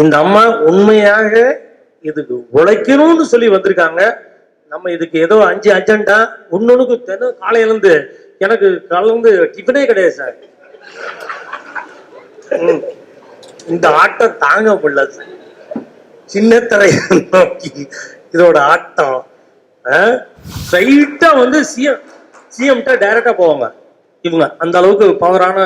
இந்த அம்மா உண்மையாக இதுக்கு உழைக்கணும்னு சொல்லி வந்திருக்காங்க. நம்ம இதுக்கு ஏதோ 5 அஜெண்டா ஒன்னொன்னுக்கு தினம் காலையில இருந்து எனக்கு கலந்து டிஃபனே கிடையாது சார். இந்த ஆட்டம் தாங்க முடியல. சின்னத்தரை நோக்கி இதோட ஆட்டம் ஸ்ட்ரைட்டா வந்து சிஎம் டைரக்டா போவாங்க இவங்க. அந்த அளவுக்கு பவரான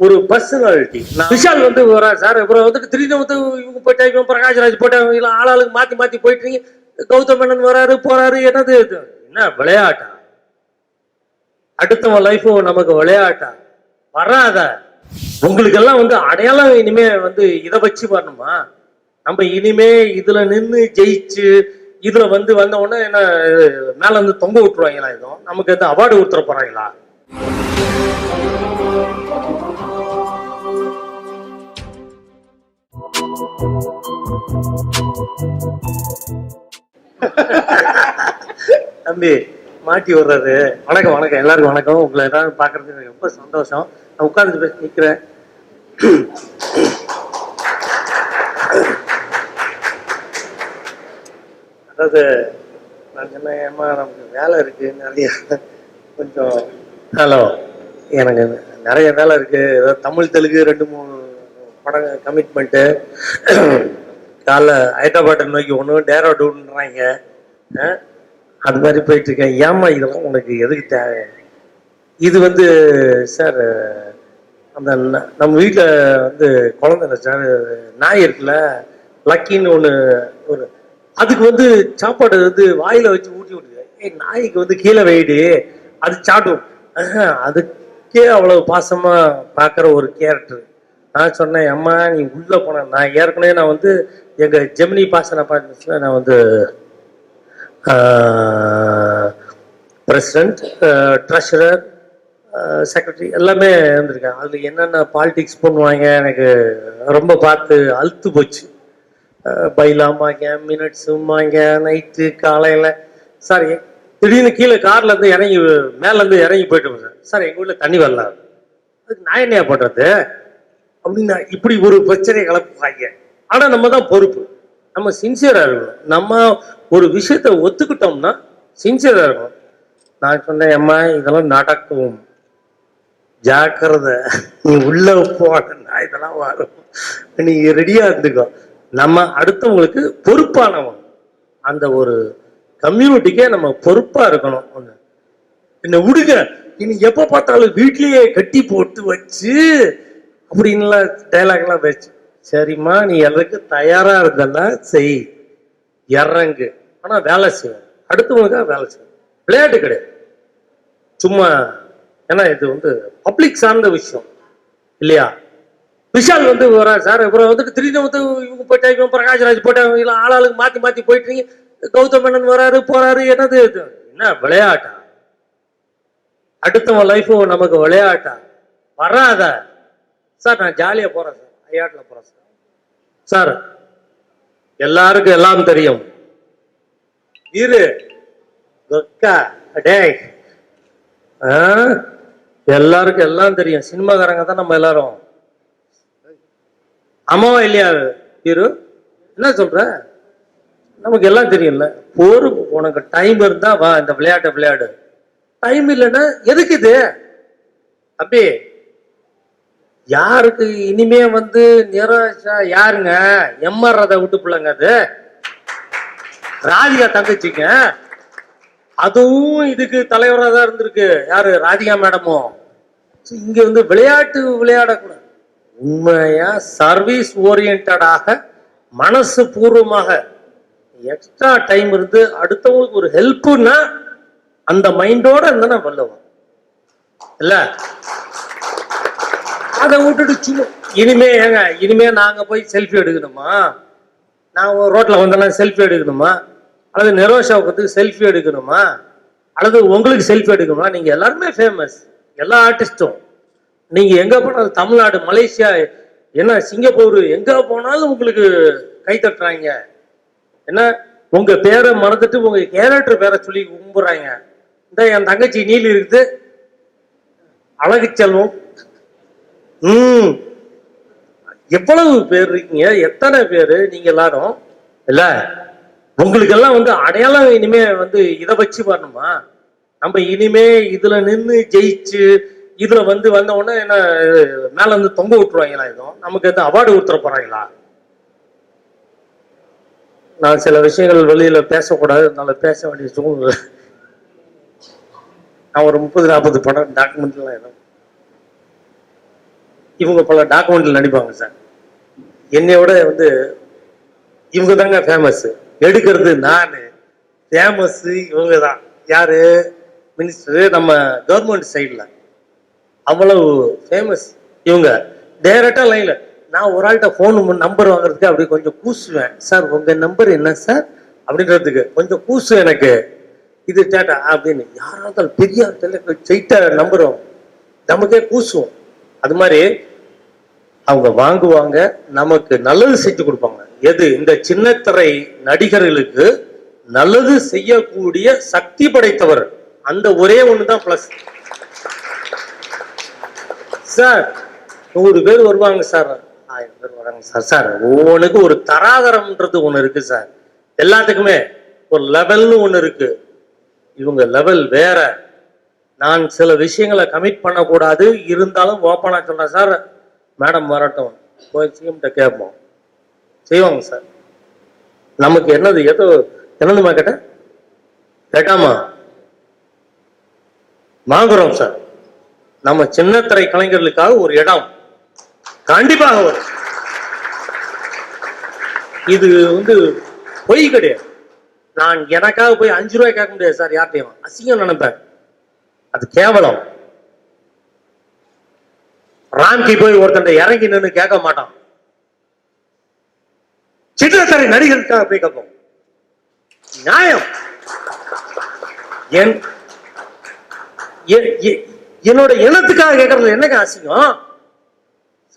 ஒரு பர்சனாலிட்டி. விஷால் வந்து சார் அப்புறம் வந்துட்டு திடீர்னு வந்து இவங்க போயிட்டா, இவங்க பிரகாஷ்ராஜ் போயிட்டாங்க, இல்லை ஆளாளுக்கு மாத்தி மாத்தி போயிட்டு இருக்கீங்க. கௌதம் மேனன் வராரு போறாரு. என்னது என்ன விளையாட்டா? அடுத்தவன் லைஃப் நமக்கு விளையாட்டா? வராத. உங்களுக்கு எல்லாம் வந்து அடையாளம் இனிமே வந்து இதை வச்சு வரணுமா? நம்ம இனிமே இதுல நின்று ஜெயிச்சு இதுல வந்து வந்த உடனே என்ன மேல வந்து தொங்க விட்டுருவாங்களா? எதுவும் நமக்கு எந்த அவார்டு கொடுத்துட போறாங்களா? தம்பி மாட்டி விடுறாரு. வணக்கம் வணக்கம், எல்லாருக்கும் வணக்கம். உங்களை எல்லாரும் பாக்குறது எனக்கு ரொம்ப சந்தோஷம். நான் உட்கார்ந்து நிக்கிறேன். அதாவது நான் சொன்னேன், ஏமா நமக்கு வேலை இருக்கு நிறைய, கொஞ்சம் ஹலோ எனக்கு நிறைய வேலை இருக்கு. ஏதோ தமிழ் தெலுங்கு 2-3 படம் கமிட்மெண்ட்டு. காலைல ஹைதராபாத்தை நோக்கி ஒன்று டேராடூன்றாங்க. அது மாதிரி போயிட்டு இருக்கேன். ஏமா இதெல்லாம் உனக்கு எதுக்கு தேவை? இது வந்து சார் அந்த நம்ம வீட்டில் வந்து குழந்தை சார் நாய் இருக்குல்ல, லக்கின்னு ஒன்று, ஒரு அதுக்கு வந்து சாப்பாடு வந்து வாயில வச்சு ஊட்டி விட்டுருக்கேன். நாய்க்கு வந்து கீழே வெயிடு அது சாப்பிடும். அதுக்கே அவ்வளவு பாசமா பார்க்குற ஒரு கேரக்டர். நான் சொன்னேன், அம்மா நீ உள்ள போன, நான் ஏற்கனவே நான் வந்து எங்க ஜெமினி பாசன் அப்பார்ட்மெண்ட்ஸ்ல நான் வந்து பிரசிடென்ட், ட்ரெஷரர், செக்ரட்டரி எல்லாமே இருந்திருக்கேன். அதில் என்னென்ன பாலிடிக்ஸ் பண்ணுவாங்க எனக்கு ரொம்ப பார்த்து அழுத்து போச்சு. பைலாமாங்க, மினிட்ஸுமாங்க, நைட்டு காலையில். சார் திடீர்னு கீழே கார்ல இருந்து இறங்கி மேலேருந்து இறங்கி போயிட்டு சார் எங்கள் ஊரில் தண்ணி வரல, அதுக்கு நான் என்னையா பண்ணுறது அப்படின்னா இப்படி ஒரு பிரச்சனையை கலப்புவாங்க. ஆனால் நம்ம தான் பொறுப்பு. நம்ம சின்சியராக இருக்கணும். நம்ம ஒரு விஷயத்த ஒத்துக்கிட்டோம்னா சின்சியராக இருக்கணும். நான் சொன்னேன், அம்மா இதெல்லாம் நடக்கும், ஜாக்கிரதை, நீ உள்ள போனா இதெல்லாம் வரும், நீ ரெடியா இருந்துக்கோ. நம்ம அடுத்தவங்களுக்கு பொறுப்பானவன். அந்த ஒரு கம்யூனிட்டிக்கே நம்ம பொறுப்பா இருக்கணும். ஒண்ணு என்ன விடுங்க, இனி எப்ப பார்த்தாலும் வீட்லயே கட்டி போட்டு வச்சு அப்படின்லாம் டைலாக்லாம் வச்சு, சரிம்மா நீ எல்லாருக்கும் தயாரா இருந்தன்னா செய், இறங்கு, ஆனா வேலை செய்யும், அடுத்தவங்களுக்காக வேலை செய்யும். விளையாட்டு கிடையாது சும்மா. ஏன்னா இது வந்து பப்ளிக் சார்ந்த விஷயம் இல்லையா? விஷால் வந்து சார் அப்புறம் வந்துட்டு திடீர்னு வந்து இவங்க போயிட்டா, இவங்க பிரகாஷ்ராஜ் போயிட்டாங்க, இல்லை ஆளாளுக்கு மாத்தி மாத்தி போயிட்டு இருக்கீங்க. கௌதம் மேனன் வராரு போறாரு. என்னது என்ன விளையாட்டா? அடுத்தவன் லைஃப் நமக்கு விளையாட்டா? வராத. சார் நான் ஜாலியா போறேன் சார், ஐயாட்டில் போறேன் சார். சார் எல்லாருக்கும் எல்லாம் தெரியும். இரு டே, எல்லாருக்கும் எல்லாம் தெரியும். சினிமாக்காரங்க தான் நம்ம எல்லாரும். அம்மாவா இல்லையா இரு? என்ன சொல்ற? நமக்கு எல்லாம் தெரியும்ல. பொறுப்பு. உனக்கு டைம் இருந்தா வா, இந்த விளையாட்டை விளையாடு. டைம் இல்லைன்னா எதுக்கு இது தம்பி? யாருக்கு இனிமே வந்து நிராசா? யாருங்க? எம்ஆர் ராதா விட்டு பிள்ளைங்க, அது ராதிகா தங்கச்சிங்க. அதுவும் இதுக்கு தலைவராக தான் இருந்திருக்கு. யாரு? ராதிகா மேடமும். இங்க வந்து விளையாட்டு விளையாடக்கூடாது. உண்மையா சர்வீஸ் ஓரியன்டாக மனசு பூர்வமாக எக்ஸ்ட்ரா டைம் இருந்து அடுத்தவங்களுக்கு ஒரு ஹெல்ப்னா அந்த மைண்டோட இருந்தா வல்லவன் இல்ல. அதை விட்டுட்டு சும்மா இனிமே ஏங்க, இனிமே நாங்க போய் செல்ஃபி எடுக்கணுமா? நான் ரோட்ல வந்தேன்னா செல்ஃபி எடுக்கணுமா? அல்லது நிரோஷாவுக்கு செல்ஃபி எடுக்கணுமா? அல்லது உங்களுக்கு செல்ஃபி எடுக்கணுமா? நீங்க எல்லாருமே ஃபேமஸ், எல்லா ஆர்டிஸ்டும். நீங்க எங்க போனாலும், தமிழ்நாடு, மலேசியா, என்ன சிங்கப்பூர், எங்க போனாலும் உங்களுக்கு கை தட்டுறாங்க. என்ன உங்க பேரை மறந்துட்டு உங்க கேரக்டர் பேரை சொல்லி கும்பிடுறாங்க. இந்த என் தங்கச்சி நீல் இருக்குது, அழகு செல்வம். எவ்வளவு பேர் இருக்கீங்க, எத்தனை பேரு நீங்க எல்லாரும் இல்ல? உங்களுக்கெல்லாம் வந்து அடையாளம் இனிமே வந்து இதை வச்சு வரணுமா? நம்ம இனிமே இதுல நின்று ஜெயிச்சு இதுல வந்து வந்த உடனே என்ன மேல இருந்து தொங்க விட்டுருவாங்களா? எதுவும் நமக்கு எதுவும் அவார்டு கொடுத்துட போறாங்களா? நான் சில விஷயங்கள் வெளியில பேசக்கூடாது, அதனால பேச வேண்டிய சூழ்நிலை. நான் ஒரு 30-40 படம் டாக்குமெண்ட்லாம் எதுவும் இவங்க பல டாக்குமெண்ட்ல நடிப்பாங்க சார். என்னையோட வந்து இவங்க தாங்க ஃபேமஸ். எடுக்கிறது நான், ஃபேமஸ் இவங்க தான். யாரு? மினிஸ்டர், நம்ம கவர்மெண்ட் சைட்ல அவ்வளவு ஃபேமஸ் இவங்க. டைரக்டா லைன்ல நான் ஒரு ஆள்கிட்ட ஃபோன் நம்பர் வாங்குறதுக்கு அப்படி கொஞ்சம் கூசுவேன். சார் உங்க நம்பர் என்ன சார் அப்படின்றதுக்கு கொஞ்சம் கூசு எனக்கு. இது டேட்டா அப்படின்னு யாராவது பெரிய ஸ்ட்ரைட்டா நம்பர் நமக்கே கூசுவோம். அது மாதிரி அவங்க வாங்குவாங்க, நமக்கு நல்லது செஞ்சு கொடுப்பாங்க. எது? இந்த சின்னத்திரை நடிகர்களுக்கு நல்லது செய்யக்கூடிய சக்தி படைத்தவர். அந்த ஒரே ஒண்ணுதான் பிளஸ். சார் 100 பேர் வருவாங்க சார், 1000 பேர் வராங்க சார். சார் ஒவ்வொன்றுக்கு ஒரு தராதரம்ன்றது ஒண்ணு இருக்கு சார். எல்லாத்துக்குமே ஒரு லெவல்னு ஒண்ணு இருக்கு. இவங்க லெவல் வேற. நான் சில விஷயங்களை கமிட் பண்ணக்கூடாது, இருந்தாலும் ஓப்பனா சொல்றேன் சார். மேடம் வரட்டும், போய் சிஎம்கிட்ட கேட்போம், செய்வாங்க சார். நமக்கு என்னது ஏதோ என்னதுமா கேட்டாமா வாங்குறோம் சார். நம்ம சின்னத்திரை கலைஞர்களுக்காக ஒரு இடம் கண்டிப்பாக வரும். இது வந்து பொய் கிடையாது. நான் எனக்காக போய் 5 ரூபாய் கேட்க முடியாது சார் யார்ட்டையும். அசிங்கம் நினைப்பேன், அது கேவலம். ராம்கி போய் ஒருத்தன் இறங்கி நின்று கேட்க மாட்டான். சின்னத்திரை நடிகர்களுக்காக போய் கேட்போம். நியாயம். என்னோட இனத்துக்காக கேட்கறது என்னங்க அசிங்கம்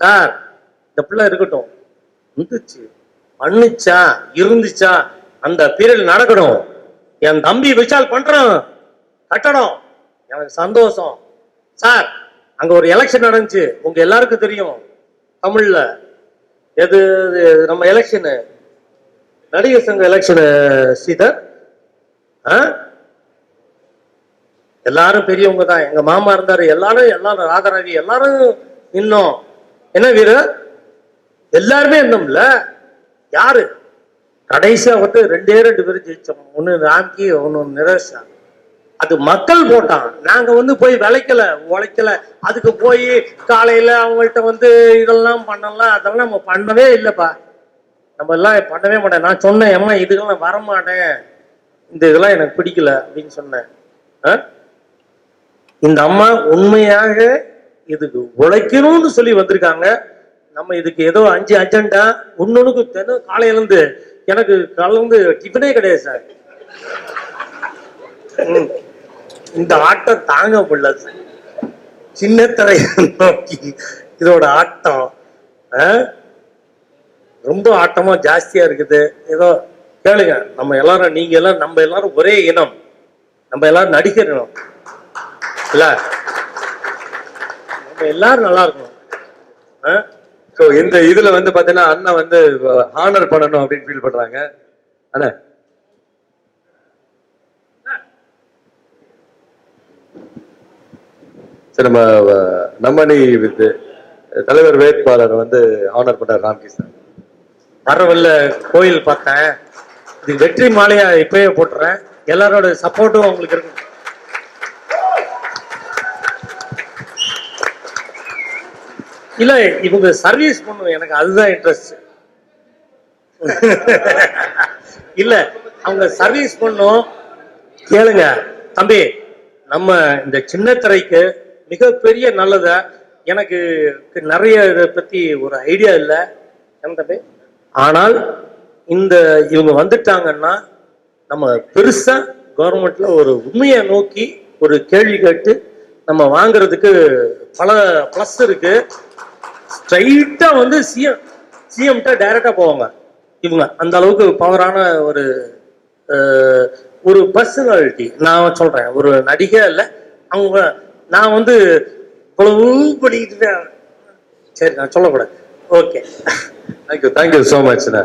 சார்? இந்த பிள்ளை இருக்கட்டும், இருந்துச்சு பண்ணுச்சா இருந்துச்சா அந்த பீரியட் நடக்கணும். என் தம்பி விஷால் பண்றான் கட்டடம், எனக்கு சந்தோஷம் சார். அங்க ஒரு எலெக்ஷன் நடந்துச்சு, உங்க எல்லாருக்கும் தெரியும். தமிழ்ல எது நம்ம எலெக்ஷனு, நடிகர் சங்க எலெக்ஷனு ஸ்ரீதர். எல்லாரும் பெரியவங்க தான். எங்க மாமா இருந்தாரு, எல்லாரும் ராதாரவி எல்லாரும் இன்னும் என்ன வீரர் எல்லாருமே இருந்தோம்ல. யாரு கடைசியா வந்து 2 பேரும் ஜெயிச்சோம். ஒண்ணு ராம்கி, ஒன்னு நிரேஷா. அது மக்கள் போட்டான். நாங்க வந்து போய் உழைக்கல. அதுக்கு போய் காலையில அவங்கள்ட்ட வந்து இதெல்லாம் பண்ணலாம், அதெல்லாம் நம்ம பண்ணவே இல்லப்பா. நம்ம எல்லாம் பண்ணவே மாட்டேன். நான் சொன்னேன், அம்மா இதுக்கெல்லாம் வரமாட்டேன், இந்த இதெல்லாம் எனக்கு பிடிக்கல அப்படின்னு சொன்னேன். இந்த அம்மா உண்மையாக இதுக்கு உழைக்கணும்னு சொல்லி வந்திருக்காங்க. நம்ம இதுக்கு ஏதோ 5 அஜெண்டா ஒன்னொன்னுக்கு தினம் காலையில இருந்து எனக்கு கலந்து டிஃபனே கிடையாது சார். இந்த ஆட்டம் தாங்க முடியல. சின்னத்திரை நோக்கி இதோட ஆட்டம் ரொம்ப ஆட்டமா ஜாஸ்தியா இருக்குது. ஏதோ கேளுங்க, நம்ம எல்லாரும் நீங்க எல்லாம் நம்ம எல்லாரும் ஒரே இனம், நம்ம எல்லாரும் நடிகர் இனம் இல்ல, நம்ம எல்லாரும் நல்லா இருக்கணும். இந்த இதுல வந்து பாத்தீங்கன்னா அண்ணன் வந்து ஹானர் பண்ணணும் அப்படின்னு ஃபீல் பண்றாங்க. அண்ணா சரி, நம்ம வித் தலைவர் வேட்பாளர் வந்து ஆனர் பண்றார் ராம்கி சார். வரவல்ல கோயில் பார்த்தேன், இது வெற்றி மாலையா இப்பயே போட்டுறேன். எல்லாரோட சப்போர்ட்டும் உங்களுக்கு இருக்கு. இல்ல இவங்க சர்வீஸ் பண்ணும், எனக்கு அதுதான் இன்ட்ரெஸ்ட். இல்ல அவங்க சர்வீஸ் பண்ணும். கேளுங்க தம்பி, நம்ம இந்த சின்னத்திரைக்கு மிகப்பெரிய நல்லத. எனக்கு நிறைய இதை பத்தி ஒரு ஐடியா இல்லை தம்பி. ஆனால் இந்த இவங்க வந்துட்டாங்கன்னா நம்ம பெருசா கவர்மெண்ட்ல ஒரு உண்மையை நோக்கி ஒரு கேள்வி கேட்டு நம்ம வாங்குறதுக்கு பல பிளஸ் இருக்கு. ஸ்ட்ரைட்டா வந்து சிஎம்கிட்ட டைரக்டா போவாங்க இவங்க. அந்த அளவுக்கு பவரான ஒரு பர்சனாலிட்டி. நான் சொல்றேன், ஒரு நடிகை இல்ல அவங்க. நான் வந்து இவ்வளவு படிக்கிட்டு சரி நான் சொல்லக்கூடாது. ஓகே. Thank you so மச்ண்ணே.